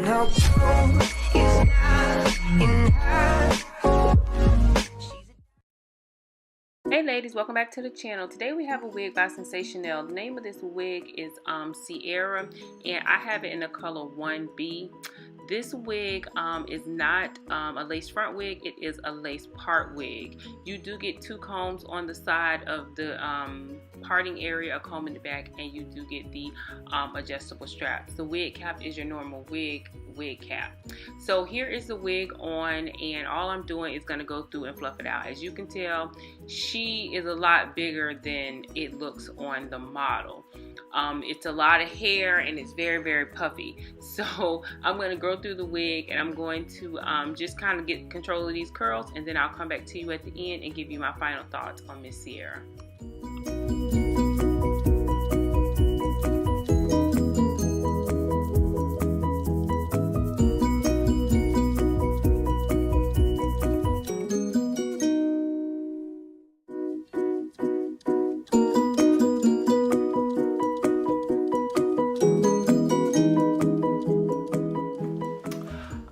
no clue is not in her. Hey ladies, welcome back to the channel. Today we have a wig by Sensationnel. The name of this wig is CIARA, and I have it in the color 1B. This wig is not a lace front wig, it is a lace part wig. You do get two combs on the side of the parting area, a comb in the back, and you do get the adjustable straps. The wig cap is your normal wig cap. So here is the wig on, and all I'm doing is going to go through and fluff it out. As you can tell, she is a lot bigger than it looks on the model. It's a lot of hair and it's very, very puffy. So I'm going to go through the wig and I'm going to just kind of get control of these curls, and then I'll come back to you at the end and give you my final thoughts on Miss CIARA.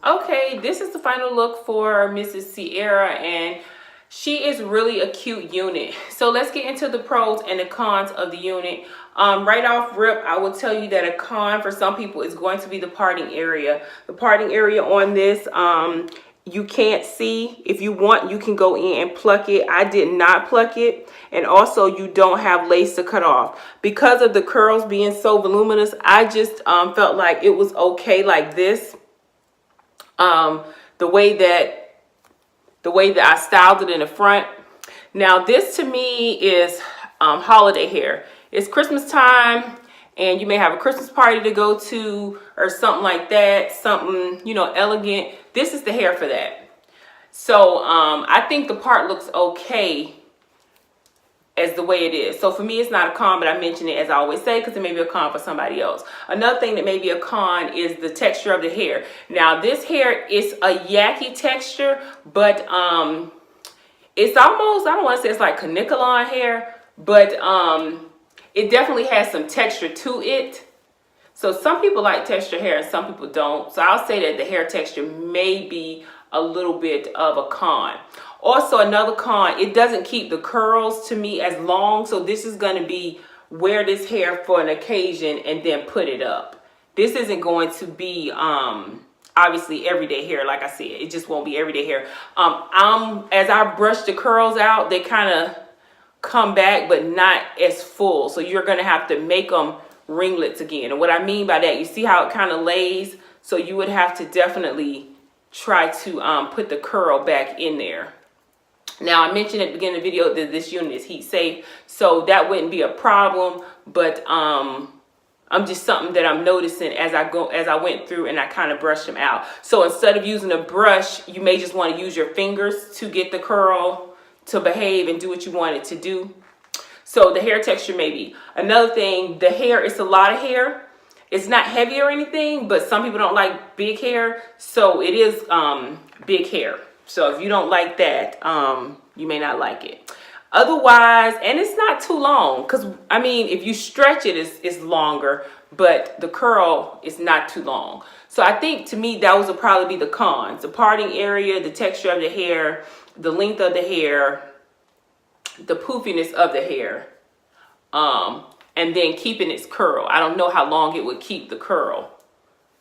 Okay, this is the final look for Mrs. CIARA, and she is really a cute unit. So let's get into the pros and the cons of the unit. Right off rip, I will tell you that a con for some people is going to be the parting area. The parting area on this, you can't see. If you want, you can go in and pluck it. I did not pluck it. And also, you don't have lace to cut off. Because of the curls being so voluminous, I just felt like it was okay like this. The way that I styled it in the front. Now this to me is holiday hair. It's Christmas time and you may have a Christmas party to go to or something like that, something, you know, elegant. This is the hair for that. So I think the part looks okay as the way it is. So for me, it's not a con, but I mention it as I always say because it may be a con for somebody else. Another thing that may be a con is the texture of the hair. Now this hair is a yucky texture, but it's almost, I don't want to say it's like caniculon hair, but it definitely has some texture to it. So some people like texture hair and some people don't. So I'll say that the hair texture may be a little bit of a con. Also, another con, it doesn't keep the curls to me as long. So this is going to be wear this hair for an occasion and then put it up. This isn't going to be obviously everyday hair. Like I said, it just won't be everyday hair. As I brush the curls out, they kind of come back, but not as full. So you're going to have to make them ringlets again. And what I mean by that, you see how it kind of lays? So you would have to definitely try to put the curl back in there. Now, I mentioned at the beginning of the video that this unit is heat safe, so that wouldn't be a problem, but I'm just something that I'm noticing as I went through and I kind of brushed them out. So instead of using a brush, you may just want to use your fingers to get the curl to behave and do what you want it to do. So the hair texture may be. Another thing, the hair, it's a lot of hair. It's not heavy or anything, but some people don't like big hair, so it is big hair. So if you don't like that, you may not like it. Otherwise, and it's not too long, because I mean, if you stretch it, it's longer, but the curl is not too long. So I think to me, those will probably be the cons. The parting area, the texture of the hair, the length of the hair, the poofiness of the hair, and then keeping its curl. I don't know how long it would keep the curl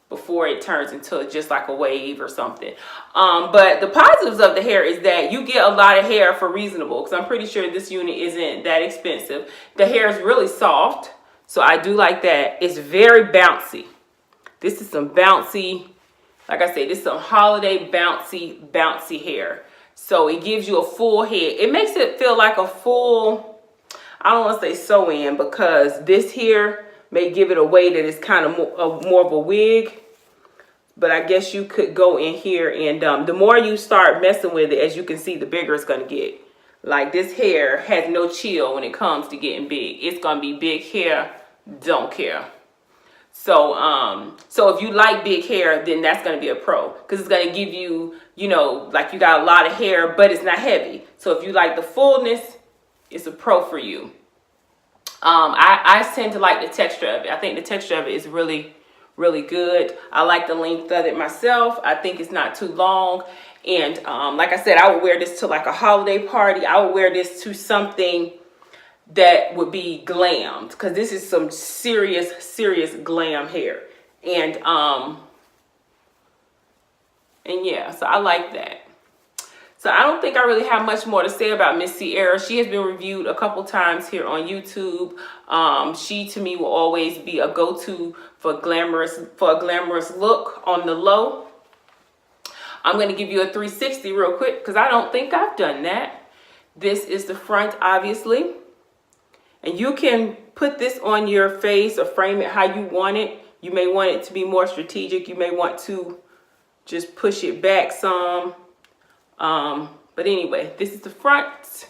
before it turns into just like a wave or something. But the positives of the hair is that you get a lot of hair for reasonable, because I'm pretty sure this unit isn't that expensive. The hair is really soft, so I do like that. It's very bouncy. This is some bouncy, like I said, this is some holiday bouncy hair. So it gives you a full head. It makes it feel like a full, I don't want to say sew-in, because this here may give it a way that it's kind of more of a wig. But I guess you could go in here and the more you start messing with it, as you can see, the bigger it's going to get. Like this hair has no chill when it comes to getting big. It's going to be big hair, don't care. So so if you like big hair, then that's going to be a pro, because it's going to give you, you know, like you got a lot of hair, but it's not heavy. So if you like the fullness, it's a pro for you. I tend to like the texture of it. I think the texture of it is really really good. I like the length of it myself. I think it's not too long. And like I said, I would wear this to like a holiday party. I would wear this to something that would be glammed, because this is some serious glam hair. And yeah, so I like that. So I don't think I really have much more to say about Miss CIARA. She has been reviewed a couple times here on YouTube. She to me will always be a go-to for a glamorous look on the low. I'm going to give you a 360 real quick because I don't think I've done that. This is the front, obviously. And you can put this on your face or frame it how you want it. You may want it to be more strategic. You may want to just push it back some. But anyway, this is the front.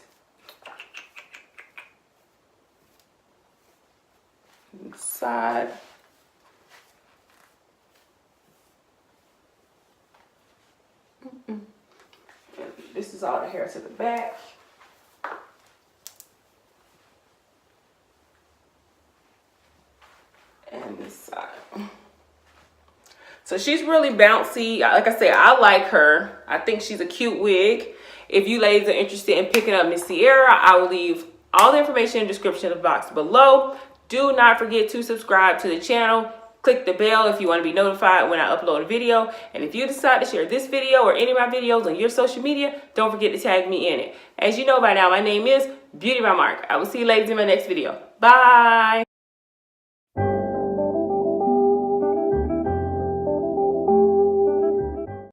Side. This is all the hair to the back. And this side. So she's really bouncy. Like I said, I like her. I think she's a cute wig. If you ladies are interested in picking up Miss CIARA, I will leave all the information in the description box below. Do not forget to subscribe to the channel. Click the bell if you want to be notified when I upload a video. And if you decide to share this video or any of my videos on your social media, don't forget to tag me in it. As you know by now, my name is Beauty by Mark. I will see you ladies in my next video. Bye.